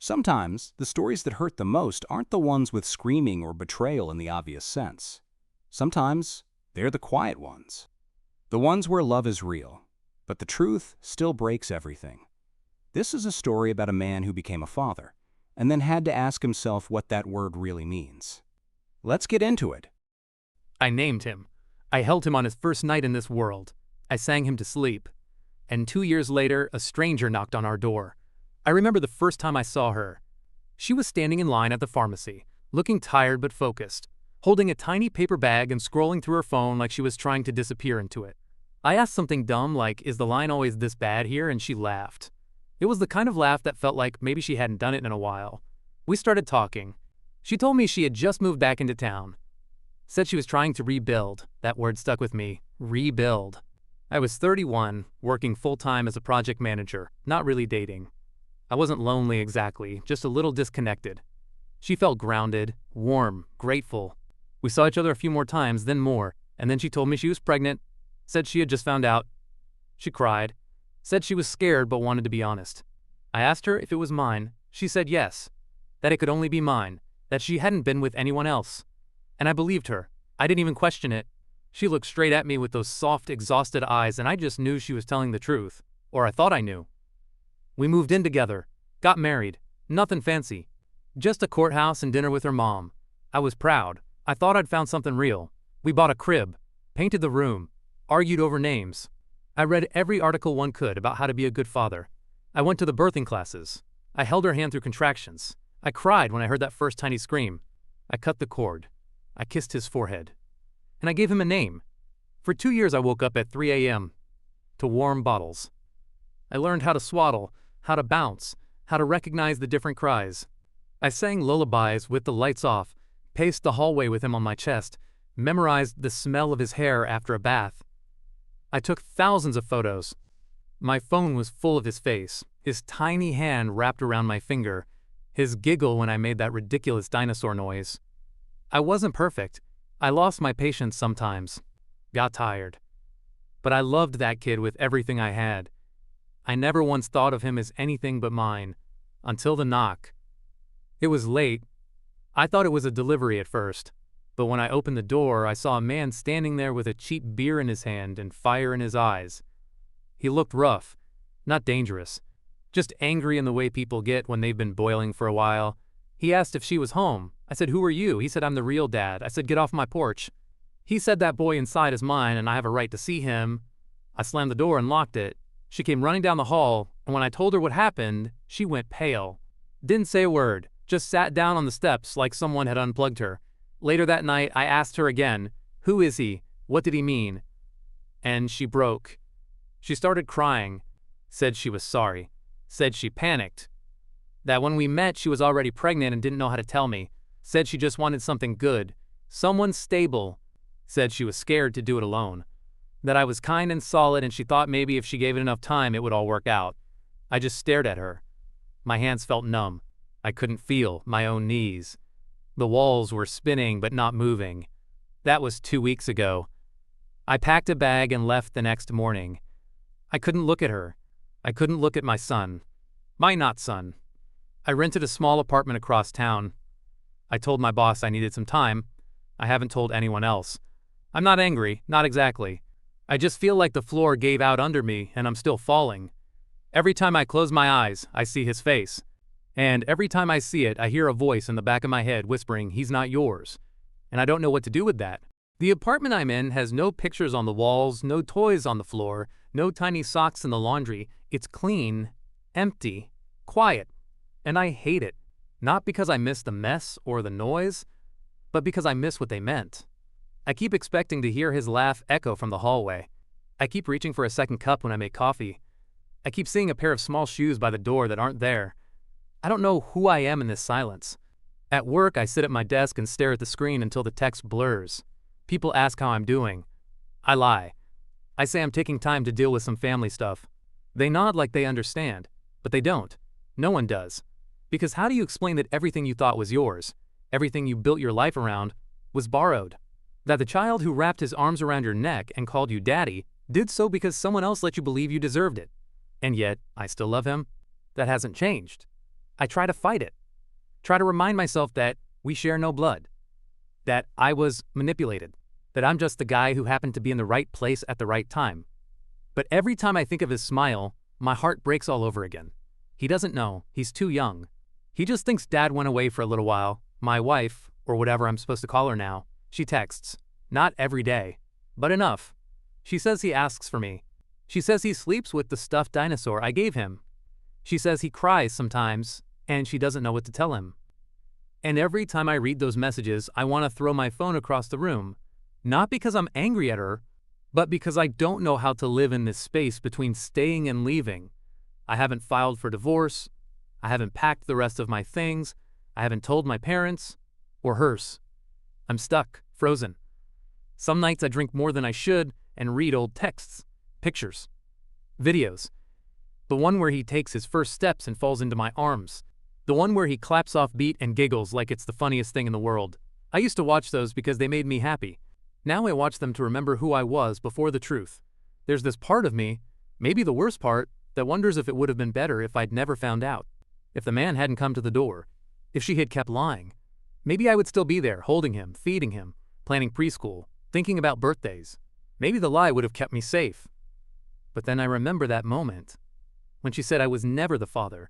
Sometimes, the stories that hurt the most aren't the ones with screaming or betrayal in the obvious sense. Sometimes, they're the quiet ones. The ones where love is real, but the truth still breaks everything. This is a story about a man who became a father, and then had to ask himself what that word really means. Let's get into it. I named him. I held him on his first night in this world. I sang him to sleep. And 2 years later, a stranger knocked on our door. I remember the first time I saw her. She was standing in line at the pharmacy, looking tired but focused, holding a tiny paper bag and scrolling through her phone like she was trying to disappear into it. I asked something dumb like, "Is the line always this bad here?" and she laughed. It was the kind of laugh that felt like maybe she hadn't done it in a while. We started talking. She told me she had just moved back into town. Said she was trying to rebuild. That word stuck with me. Rebuild. I was 31, working full-time as a project manager, not really dating. I wasn't lonely exactly, just a little disconnected. She felt grounded, warm, grateful. We saw each other a few more times, then more, and then she told me she was pregnant, said she had just found out. She cried, said she was scared but wanted to be honest. I asked her if it was mine. She said yes, that it could only be mine, that she hadn't been with anyone else. And I believed her. I didn't even question it. She looked straight at me with those soft, exhausted eyes, and I just knew she was telling the truth. Or I thought I knew. We moved in together, got married, nothing fancy. Just a courthouse and dinner with her mom. I was proud. I thought I'd found something real. We bought a crib, painted the room, argued over names. I read every article one could about how to be a good father. I went to the birthing classes. I held her hand through contractions. I cried when I heard that first tiny scream. I cut the cord. I kissed his forehead. And I gave him a name. For 2 years I woke up at 3 a.m. to warm bottles. I learned how to swaddle, how to bounce, how to recognize the different cries. I sang lullabies with the lights off, paced the hallway with him on my chest, memorized the smell of his hair after a bath. I took thousands of photos. My phone was full of his face, his tiny hand wrapped around my finger, his giggle when I made that ridiculous dinosaur noise. I wasn't perfect. I lost my patience sometimes, got tired. But I loved that kid with everything I had. I never once thought of him as anything but mine, until the knock. It was late. I thought it was a delivery at first, but when I opened the door, I saw a man standing there with a cheap beer in his hand and fire in his eyes. He looked rough, not dangerous, just angry in the way people get when they've been boiling for a while. He asked if she was home. I said, "Who are you?" He said, "I'm the real dad." I said, "Get off my porch." He said that boy inside is mine and I have a right to see him. I slammed the door and locked it. She came running down the hall, and when I told her what happened, she went pale. Didn't say a word, just sat down on the steps like someone had unplugged her. Later that night, I asked her again, "Who is he? What did he mean?" And she broke. She started crying, said she was sorry, said she panicked, that when we met she was already pregnant and didn't know how to tell me, said she just wanted something good, someone stable, said she was scared to do it alone, that I was kind and solid and she thought maybe if she gave it enough time it would all work out. I just stared at her. My hands felt numb. I couldn't feel my own knees. The walls were spinning but not moving. That was 2 weeks ago. I packed a bag and left the next morning. I couldn't look at her. I couldn't look at my son. My not son. I rented a small apartment across town. I told my boss I needed some time. I haven't told anyone else. I'm not angry, not exactly. I just feel like the floor gave out under me and I'm still falling. Every time I close my eyes, I see his face. And every time I see it, I hear a voice in the back of my head whispering, "He's not yours." And I don't know what to do with that. The apartment I'm in has no pictures on the walls, no toys on the floor, no tiny socks in the laundry. It's clean, empty, quiet. And I hate it. Not because I miss the mess or the noise, but because I miss what they meant. I keep expecting to hear his laugh echo from the hallway. I keep reaching for a second cup when I make coffee. I keep seeing a pair of small shoes by the door that aren't there. I don't know who I am in this silence. At work, I sit at my desk and stare at the screen until the text blurs. People ask how I'm doing. I lie. I say I'm taking time to deal with some family stuff. They nod like they understand, but they don't. No one does. Because how do you explain that everything you thought was yours, everything you built your life around, was borrowed? That the child who wrapped his arms around your neck and called you daddy did so because someone else let you believe you deserved it. And yet, I still love him. That hasn't changed. I try to fight it. Try to remind myself that we share no blood. That I was manipulated. That I'm just the guy who happened to be in the right place at the right time. But every time I think of his smile, my heart breaks all over again. He doesn't know. He's too young. He just thinks Dad went away for a little while. My wife, or whatever I'm supposed to call her now, she texts. Not every day, but enough. She says he asks for me. She says he sleeps with the stuffed dinosaur I gave him. She says he cries sometimes, and she doesn't know what to tell him. And every time I read those messages, I want to throw my phone across the room. Not because I'm angry at her, but because I don't know how to live in this space between staying and leaving. I haven't filed for divorce. I haven't packed the rest of my things. I haven't told my parents, or hers. I'm stuck, frozen. Some nights I drink more than I should and read old texts, pictures, videos. The one where he takes his first steps and falls into my arms. The one where he claps off beat and giggles like it's the funniest thing in the world. I used to watch those because they made me happy. Now I watch them to remember who I was before the truth. There's this part of me, maybe the worst part, that wonders if it would have been better if I'd never found out. If the man hadn't come to the door. If she had kept lying. Maybe I would still be there, holding him, feeding him, planning preschool, thinking about birthdays. Maybe the lie would have kept me safe. But then I remember that moment, when she said I was never the father,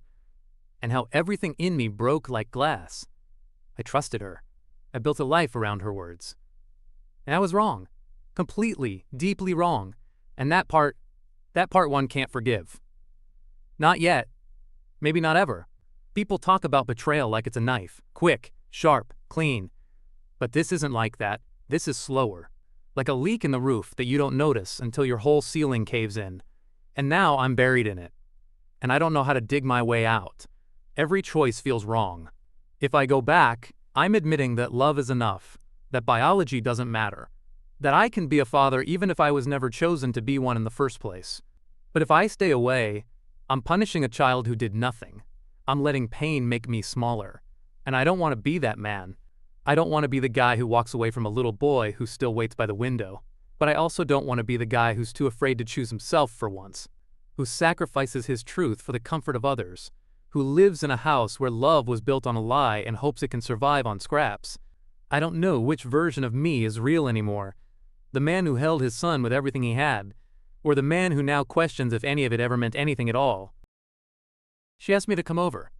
and how everything in me broke like glass. I trusted her. I built a life around her words. And I was wrong. Completely, deeply wrong. And that part one can't forgive. Not yet. Maybe not ever. People talk about betrayal like it's a knife. Quick, sharp, clean. But this isn't like that. This is slower. Like a leak in the roof that you don't notice until your whole ceiling caves in. And now I'm buried in it. And I don't know how to dig my way out. Every choice feels wrong. If I go back, I'm admitting that love is enough, that biology doesn't matter, that I can be a father even if I was never chosen to be one in the first place. But if I stay away, I'm punishing a child who did nothing. I'm letting pain make me smaller. And I don't want to be that man. I don't want to be the guy who walks away from a little boy who still waits by the window. But I also don't want to be the guy who's too afraid to choose himself for once, who sacrifices his truth for the comfort of others, who lives in a house where love was built on a lie and hopes it can survive on scraps. I don't know which version of me is real anymore. The man who held his son with everything he had, or the man who now questions if any of it ever meant anything at all. She asked me to come over,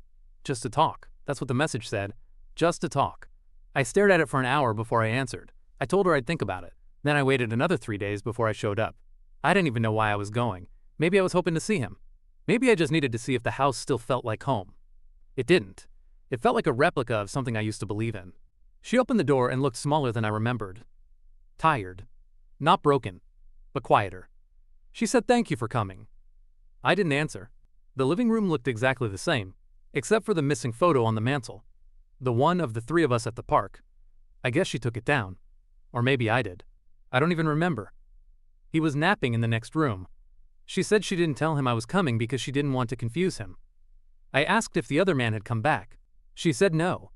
just to talk. That's what the message said, just to talk. I stared at it for an hour before I answered. I told her I'd think about it. Then I waited another 3 days before I showed up. I didn't even know why I was going. Maybe I was hoping to see him. Maybe I just needed to see if the house still felt like home. It didn't. It felt like a replica of something I used to believe in. She opened the door and looked smaller than I remembered. Tired. Not broken, but quieter. She said thank you for coming. I didn't answer. The living room looked exactly the same, except for the missing photo on the mantel. The one of the three of us at the park. I guess she took it down. Or maybe I did. I don't even remember. He was napping in the next room. She said she didn't tell him I was coming because she didn't want to confuse him. I asked if the other man had come back. She said no,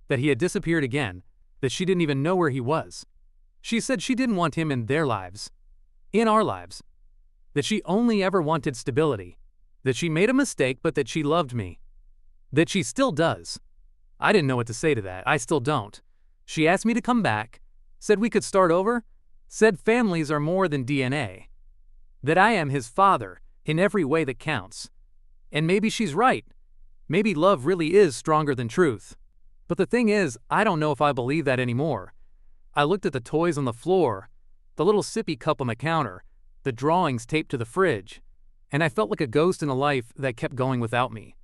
that he had disappeared again, that she didn't even know where he was. She said she didn't want him in their lives, in our lives, that she only ever wanted stability, that she made a mistake but that she loved me, that she still does. I didn't know what to say to that. I still don't. She asked me to come back, said we could start over, said families are more than DNA, that I am his father in every way that counts. And maybe she's right. Maybe love really is stronger than truth. But the thing is, I don't know if I believe that anymore. I looked at the toys on the floor, the little sippy cup on the counter, the drawings taped to the fridge, and I felt like a ghost in a life that kept going without me.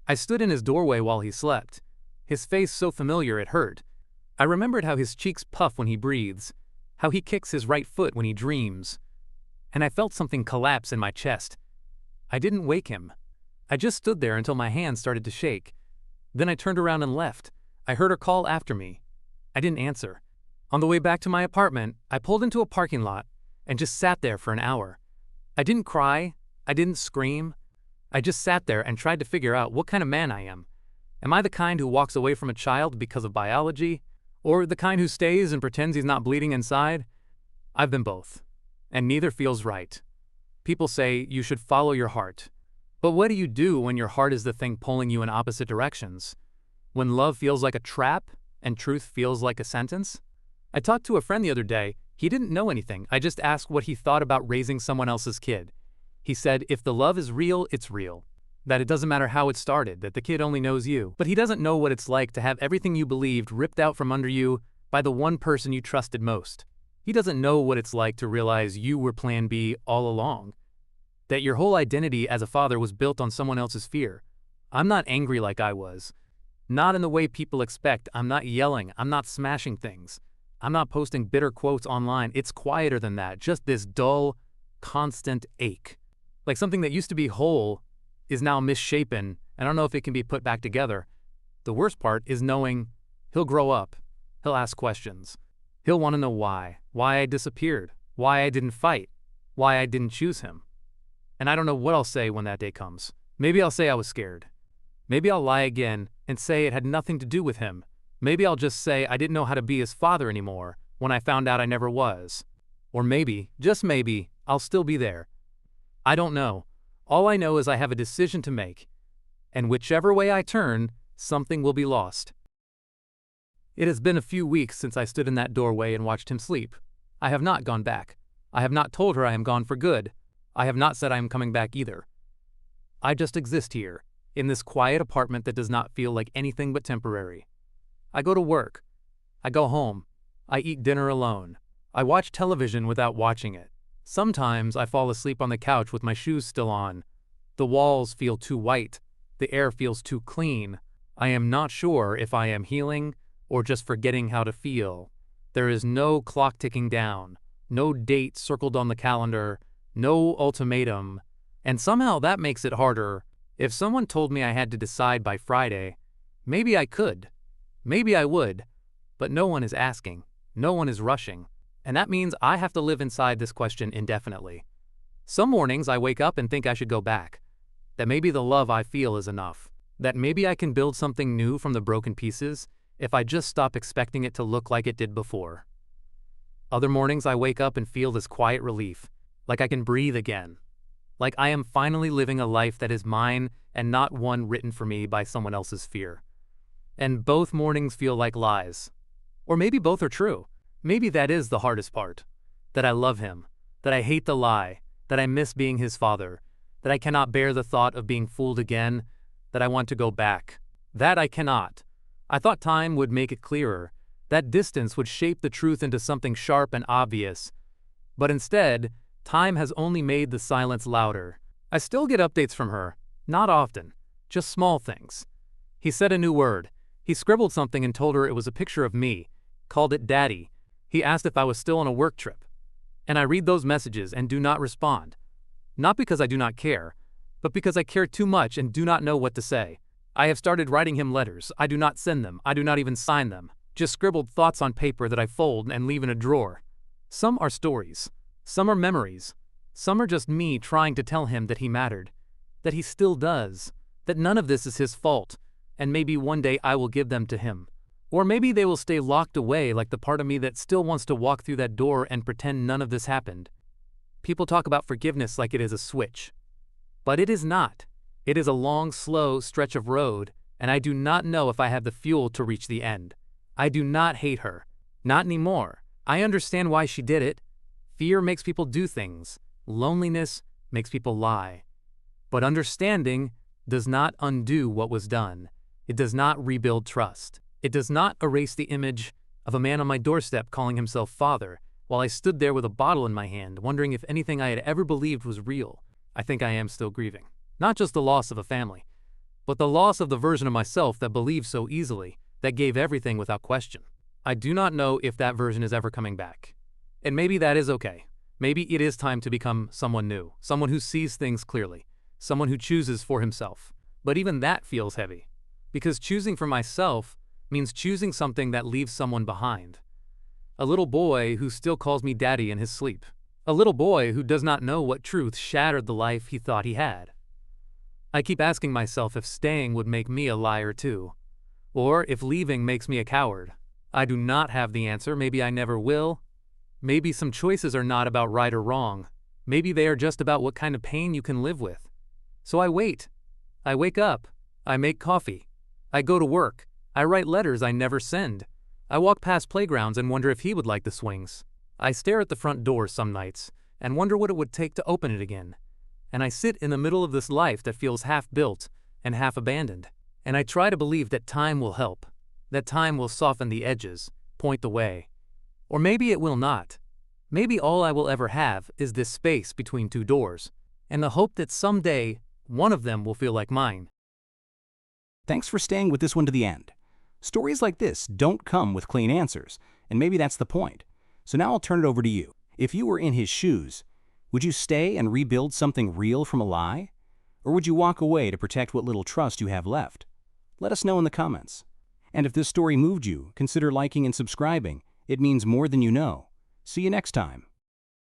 I stood in his doorway while he slept, his face so familiar it hurt. I remembered how his cheeks puff when he breathes, how he kicks his right foot when he dreams, and I felt something collapse in my chest. I didn't wake him. I just stood there until my hands started to shake. Then I turned around and left. I heard her call after me. I didn't answer. On the way back to my apartment, I pulled into a parking lot and just sat there for an hour. I didn't cry. I didn't scream. I just sat there and tried to figure out what kind of man I am. Am I the kind who walks away from a child because of biology? Or the kind who stays and pretends he's not bleeding inside? I've been both, and neither feels right. People say you should follow your heart. But what do you do when your heart is the thing pulling you in opposite directions? When love feels like a trap and truth feels like a sentence? I talked to a friend the other day. He didn't know anything. I just asked what he thought about raising someone else's kid. He said, if the love is real, it's real. That it doesn't matter how it started, that the kid only knows you. But he doesn't know what it's like to have everything you believed ripped out from under you by the one person you trusted most. He doesn't know what it's like to realize you were plan B all along. That your whole identity as a father was built on someone else's fear. I'm not angry like I was. Not in the way people expect. I'm not yelling. I'm not smashing things. I'm not posting bitter quotes online. It's quieter than that. Just this dull, constant ache. Like something that used to be whole is now misshapen, and I don't know if it can be put back together. The worst part is knowing he'll grow up. He'll ask questions. He'll want to know why I disappeared, why I didn't fight, why I didn't choose him. And I don't know what I'll say when that day comes. Maybe I'll say I was scared. Maybe I'll lie again and say it had nothing to do with him. Maybe I'll just say I didn't know how to be his father anymore when I found out I never was. Or maybe, just maybe, I'll still be there. I don't know. All I know is I have a decision to make. And whichever way I turn, something will be lost. It has been a few weeks since I stood in that doorway and watched him sleep. I have not gone back. I have not told her I am gone for good. I have not said I am coming back either. I just exist here, in this quiet apartment that does not feel like anything but temporary. I go to work. I go home. I eat dinner alone. I watch television without watching it. Sometimes I fall asleep on the couch with my shoes still on. The walls feel too white. The air feels too clean. I am not sure if I am healing or just forgetting how to feel. There is no clock ticking down, no date circled on the calendar, no ultimatum, and somehow that makes it harder. If someone told me I had to decide by Friday, maybe I could. Maybe I would. But no one is asking. No one is rushing. And that means I have to live inside this question indefinitely. Some mornings I wake up and think I should go back. That maybe the love I feel is enough. That maybe I can build something new from the broken pieces if I just stop expecting it to look like it did before. Other mornings I wake up and feel this quiet relief, like I can breathe again. Like I am finally living a life that is mine and not one written for me by someone else's fear. And both mornings feel like lies. Or maybe both are true. Maybe that is the hardest part. That I love him. That I hate the lie. That I miss being his father. That I cannot bear the thought of being fooled again. That I want to go back. That I cannot. I thought time would make it clearer. That distance would shape the truth into something sharp and obvious. But instead, time has only made the silence louder. I still get updates from her. Not often. Just small things. He said a new word. He scribbled something and told her it was a picture of me. Called it Daddy. He asked if I was still on a work trip. And I read those messages and do not respond. Not because I do not care, but because I care too much and do not know what to say. I have started writing him letters. I do not send them. I do not even sign them. Just scribbled thoughts on paper that I fold and leave in a drawer. Some are stories. Some are memories. Some are just me trying to tell him that he mattered. That he still does. That none of this is his fault. And maybe one day I will give them to him. Or maybe they will stay locked away like the part of me that still wants to walk through that door and pretend none of this happened. People talk about forgiveness like it is a switch. But it is not. It is a long, slow stretch of road, and I do not know if I have the fuel to reach the end. I do not hate her. Not anymore. I understand why she did it. Fear makes people do things. Loneliness makes people lie. But understanding does not undo what was done. It does not rebuild trust. It does not erase the image of a man on my doorstep calling himself father, while I stood there with a bottle in my hand, wondering if anything I had ever believed was real. I think I am still grieving. Not just the loss of a family, but the loss of the version of myself that believed so easily, that gave everything without question. I do not know if that version is ever coming back. And maybe that is okay. Maybe it is time to become someone new, someone who sees things clearly, someone who chooses for himself. But even that feels heavy, because choosing for myself means choosing something that leaves someone behind. A little boy who still calls me daddy in his sleep. A little boy who does not know what truth shattered the life he thought he had. I keep asking myself if staying would make me a liar too, or if leaving makes me a coward. I do not have the answer. Maybe I never will. Maybe some choices are not about right or wrong. Maybe they are just about what kind of pain you can live with. So I wait. I wake up. I make coffee. I go to work. I write letters I never send. I walk past playgrounds and wonder if he would like the swings. I stare at the front door some nights and wonder what it would take to open it again. And I sit in the middle of this life that feels half built and half abandoned. And I try to believe that time will help, that time will soften the edges, point the way. Or maybe it will not. Maybe all I will ever have is this space between two doors, and the hope that someday one of them will feel like mine. Thanks for staying with this one to the end. Stories like this don't come with clean answers, and maybe that's the point. So now I'll turn it over to you. If you were in his shoes, would you stay and rebuild something real from a lie? Or would you walk away to protect what little trust you have left? Let us know in the comments. And if this story moved you, consider liking and subscribing. It means more than you know. See you next time.